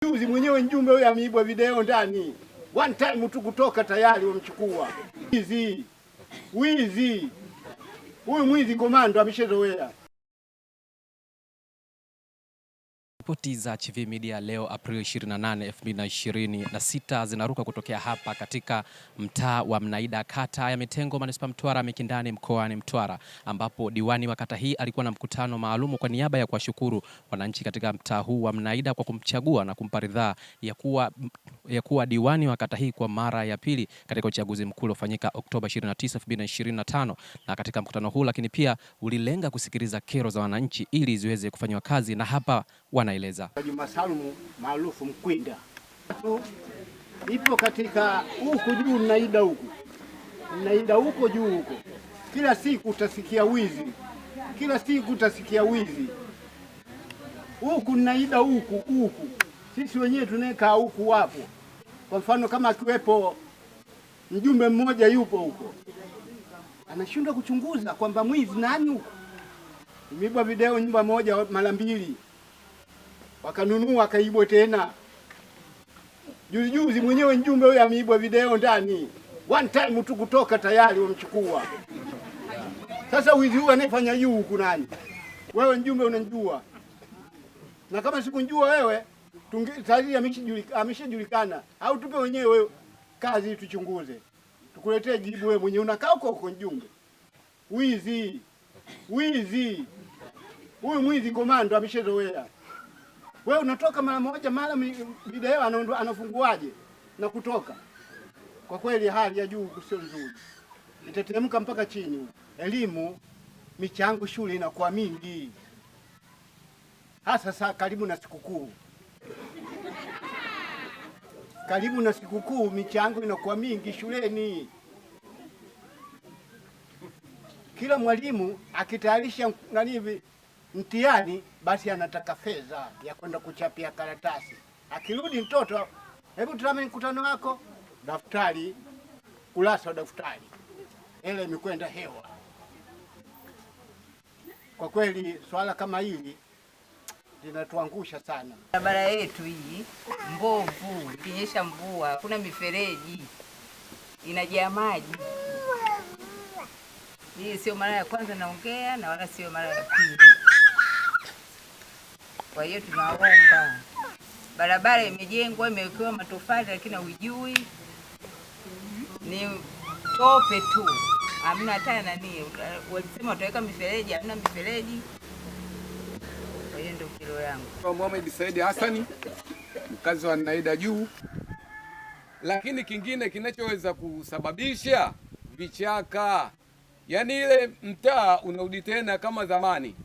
Juzi mwenyewe mjumbe huyo ameibwa video ndani. One time tu kutoka tayari wamchukua. Wizi. Huyu mwizi komando ameshazoea. Ripoti za Chivihi Media leo Aprili 28, 2026 zinaruka kutokea hapa katika mtaa wa Mnaida, kata ya Mitengo, manispaa Mtwara Mikindani, mkoani Mtwara, ambapo diwani wa kata hii alikuwa na mkutano maalumu kwa niaba ya kuwashukuru wananchi katika mtaa huu wa Mnaida kwa kumchagua na kumpa ridhaa ya kuwa diwani wa kata hii kwa mara ya pili katika uchaguzi mkuu uliofanyika Oktoba 29, 2025. Na katika mkutano huu lakini pia ulilenga kusikiliza kero za wananchi ili ziweze kufanywa kazi, na hapa wanaeleza. Juma Salumu maarufu Mkwinda ipo katika huku juu Mnaida huko juu huko. Kila siku utasikia wizi, huku Mnaida huku. Sisi wenyewe tunaeka huku wapo. Kwa mfano kama akiwepo mjumbe mmoja yupo huko, anashindwa kuchunguza kwamba mwizi nani huko. Imebwa video nyumba moja mara mbili, wakanunua akaibwa tena. Juzi mwenyewe mjumbe huyo ameibwa video ndani. One time tu kutoka tayari wamchukua. Sasa wizi huu anayefanya juu huku nani? Wewe mjumbe unanijua. Na kama sikunjua wewe, tayari ameshajulikana. Au tupe wenyewe kazi tuchunguze. Tukuletee jibu wewe mwenyewe unakaa huko mjumbe. Wizi. Huyu mwizi komando ameshazoea. Wewe unatoka mara moja mara video anafunguaje na kutoka. Kwa kweli hali ya juu sio nzuri. Itateremka mpaka chini. Elimu michango shule inakuwa mingi. Hasa saa karibu na sikukuu michango inakuwa mingi shuleni. Kila mwalimu akitayarisha hivi mtihani basi anataka fedha ya kwenda kuchapia karatasi. Akirudi mtoto, hebu tazama mkutano wako, daftari, kurasa wa daftari. Ile imekwenda hewa. Kwa kweli swala kama hili linatuangusha sana. Barabara yetu hii mbovu, ikinyesha mvua hakuna mifereji, inajaa maji. Hii sio mara ya kwanza naongea na wala sio mara ya pili. Kwa hiyo tunaomba, barabara imejengwa, imewekewa matofali lakini hujui ni tope tu. Hamna hata nani, walisema wataweka mifereji, hamna mifereji. Kwa hiyo ndio kero yangu. Mohamed Said Hassan, mkazi wa Mnaida juu. Lakini kingine kinachoweza kusababisha vichaka, yaani ile mtaa unarudi tena kama zamani,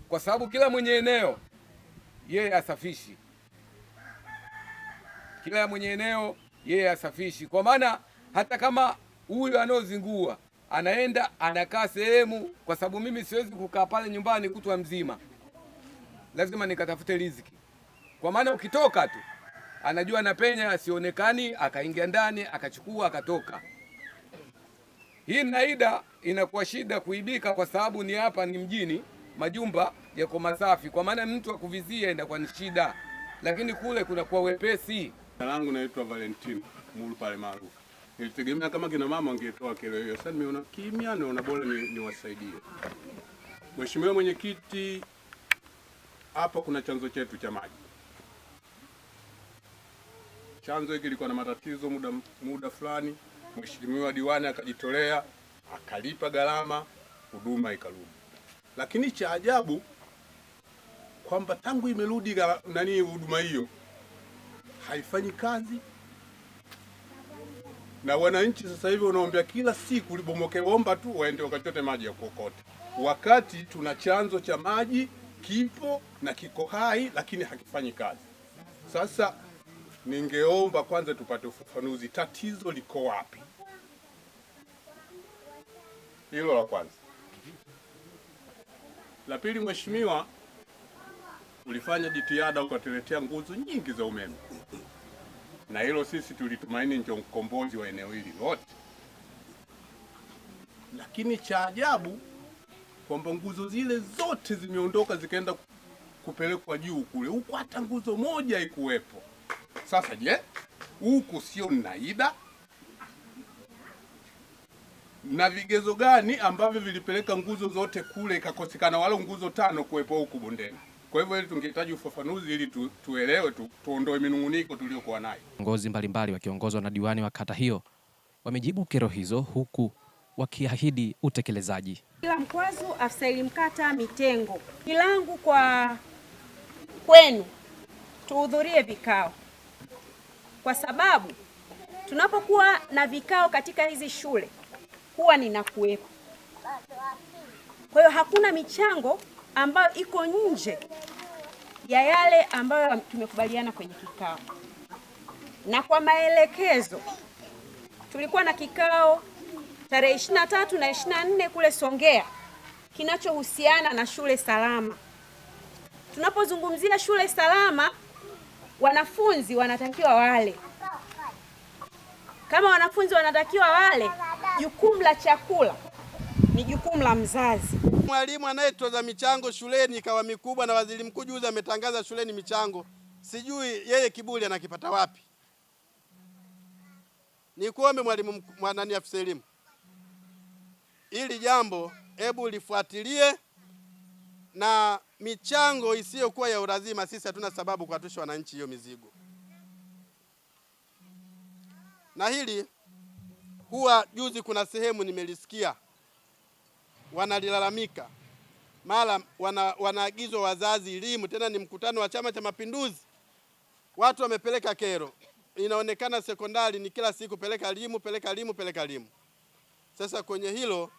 kwa sababu kila mwenye eneo yeye asafishi. Kwa maana hata kama huyu anaozingua anaenda anakaa sehemu, kwa sababu mimi siwezi kukaa pale nyumbani kutwa mzima, lazima nikatafute riziki. Kwa maana ukitoka tu anajua anapenya asionekani, akaingia ndani akachukua akatoka. Hii Mnaida inakuwa shida kuibika, kwa sababu ni hapa ni mjini, majumba yako masafi, kwa maana mtu akuvizia inakuwa ni shida, lakini kule kunakuwa wepesi. Jina langu naitwa Valentino Mulu pale maarufu. Nilitegemea kama kina mama wangetoa kero hiyo. Sasa nimeona kimya, naona bora niwasaidie. Mheshimiwa Mwenyekiti, hapa kuna chanzo chetu cha maji. Chanzo hiki kilikuwa na matatizo muda fulani. Mheshimiwa diwani akajitolea, akalipa gharama, huduma ikarudi. Lakini cha ajabu kwamba tangu imerudi huduma hiyo haifanyi kazi, na wananchi sasa hivi wanaombea kila siku libomoke bomba tu waende wakachote maji ya kokote, wakati tuna chanzo cha maji kipo na kiko hai lakini hakifanyi kazi. Sasa ningeomba kwanza tupate ufafanuzi, tatizo liko wapi? Hilo la kwanza. La pili, mheshimiwa, ulifanya jitihada ukatuletea nguzo nyingi za umeme, na hilo sisi tulitumaini ndio mkombozi wa eneo hili lote. Lakini cha ajabu kwamba nguzo zile zote zimeondoka zikaenda kupelekwa juu kule, huku hata nguzo moja ikuwepo. Sasa je, huku sio Mnaida? Na vigezo gani ambavyo vilipeleka nguzo zote kule ikakosekana wala nguzo 5 kuwepo huku bondeni? Kwa hivyo ili tungehitaji ufafanuzi ili tuelewe, tuondoe minunguniko tuliokuwa nayo. Viongozi mbalimbali wakiongozwa na diwani wa kata hiyo wamejibu kero hizo huku wakiahidi utekelezaji. Ila Mkwazu, afisa elimu kata Mitengo, kilangu kwenu tuhudhurie vikao, kwa sababu tunapokuwa na vikao katika hizi shule huwa ninakuwepo. Kwa hiyo hakuna michango ambayo iko nje ya yale ambayo tumekubaliana kwenye kikao. Na kwa maelekezo, tulikuwa na kikao tarehe 23 na 24 kule Songea kinachohusiana na shule salama. Tunapozungumzia shule salama, wanafunzi wanatakiwa wale. Kama wanafunzi wanatakiwa wale, jukumu la chakula ni jukumu la mzazi. Mwalimu anayetoza michango shuleni ikawa mikubwa na waziri mkuu juzi ametangaza shuleni michango, sijui yeye kiburi anakipata wapi. Nikuombe mwalimu mwanani afisa elimu, ili jambo hebu lifuatilie, na michango isiyokuwa ya ulazima sisi hatuna sababu kuwatusha wananchi hiyo mizigo. Na hili huwa juzi kuna sehemu nimelisikia wanalilalamika, mara wanaagizwa wazazi elimu, tena ni mkutano wa Chama cha Mapinduzi, watu wamepeleka kero. Inaonekana sekondari ni kila siku peleka elimu, peleka elimu, peleka elimu. Sasa kwenye hilo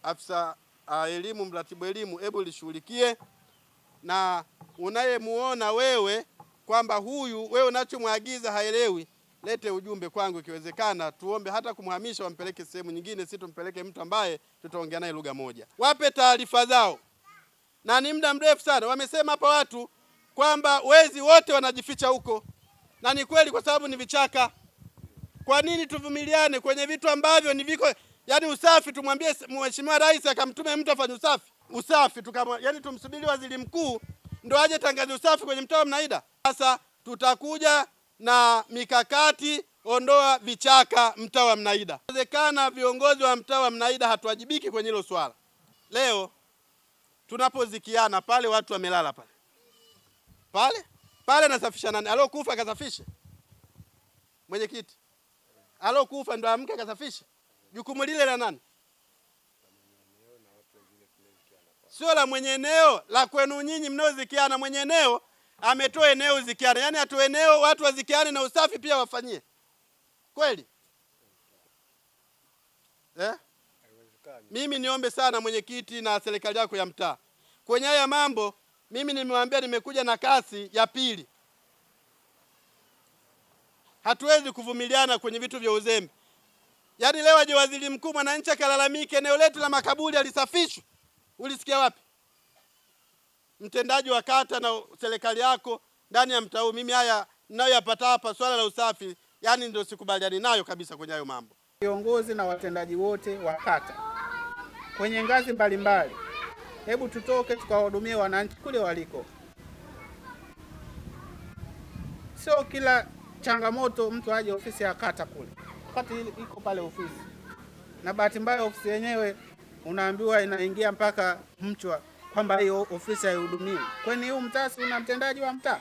afisa elimu, mratibu elimu, hebu lishughulikie, na unayemuona wewe kwamba huyu wewe unachomwagiza haelewi, lete ujumbe kwangu, ikiwezekana tuombe hata kumhamisha wampeleke sehemu nyingine, si tumpeleke mtu ambaye tutaongea naye lugha moja. Wape taarifa zao, na ni muda mrefu sana wamesema hapa watu kwamba wezi wote wanajificha huko, na ni kweli kwa sababu ni vichaka. Kwa nini tuvumiliane kwenye vitu ambavyo ni viko, yani usafi tumwambie Mheshimiwa Rais akamtume mtu afanye usafi yani tumsubiri waziri mkuu ndo aje tangaze usafi kwenye mtaa wa Mnaida? Sasa tutakuja na mikakati, ondoa vichaka mtaa wa Mnaida. Inawezekana viongozi wa mtaa wa Mnaida hatuwajibiki kwenye hilo swala. Leo tunapozikiana pale, watu wamelala pale nasafisha nani? Alokufa akasafishe? Mwenyekiti alokufa ndo amke akasafishe? Jukumu lile la nani? Sio la mwenye eneo, la kwenu nyinyi mnaozikiana. Mwenye eneo ametoa eneo zikiana, yani atoe eneo watu wazikiane na usafi pia wafanyie. Kweli? Mimi niombe sana mwenyekiti na serikali yako ya mtaa kwenye haya mambo. Mimi nimewambia nimekuja na kasi ya pili. Hatuwezi kuvumiliana kwenye vitu vya uzembe. Yaani leo aje waziri mkuu mwananchi akalalamike eneo letu la makaburi alisafishwa. Ulisikia wapi? Mtendaji wa kata na serikali yako ndani ya mtaa, mimi haya ninayoyapata hapa swala la usafi, yani ndio sikubaliani nayo kabisa kwenye hayo mambo. Viongozi na watendaji wote wa kata kwenye ngazi mbalimbali, hebu tutoke tukawahudumie wananchi kule waliko. Sio kila changamoto mtu aje ofisi ya kata kule, wakati iko pale ofisi, na bahati mbaya ofisi yenyewe unaambiwa inaingia mpaka Mchwa kwamba hiyo ofisi haihudumiwi. Kwani huu mtaa si una mtendaji wa mtaa?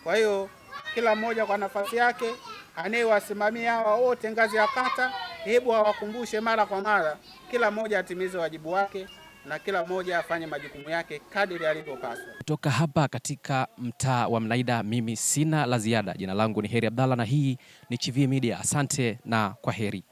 Kwa hiyo kila mmoja kwa nafasi yake anayewasimamia hawa wote ngazi ya kata, hebu awakumbushe mara kwa mara, kila mmoja atimize wajibu wake na kila mmoja afanye majukumu yake kadiri alivyopaswa. Kutoka hapa katika mtaa wa Mnaida, mimi sina la ziada. Jina langu ni Heri Abdalla na hii ni Chivihi Media. Asante na kwaheri.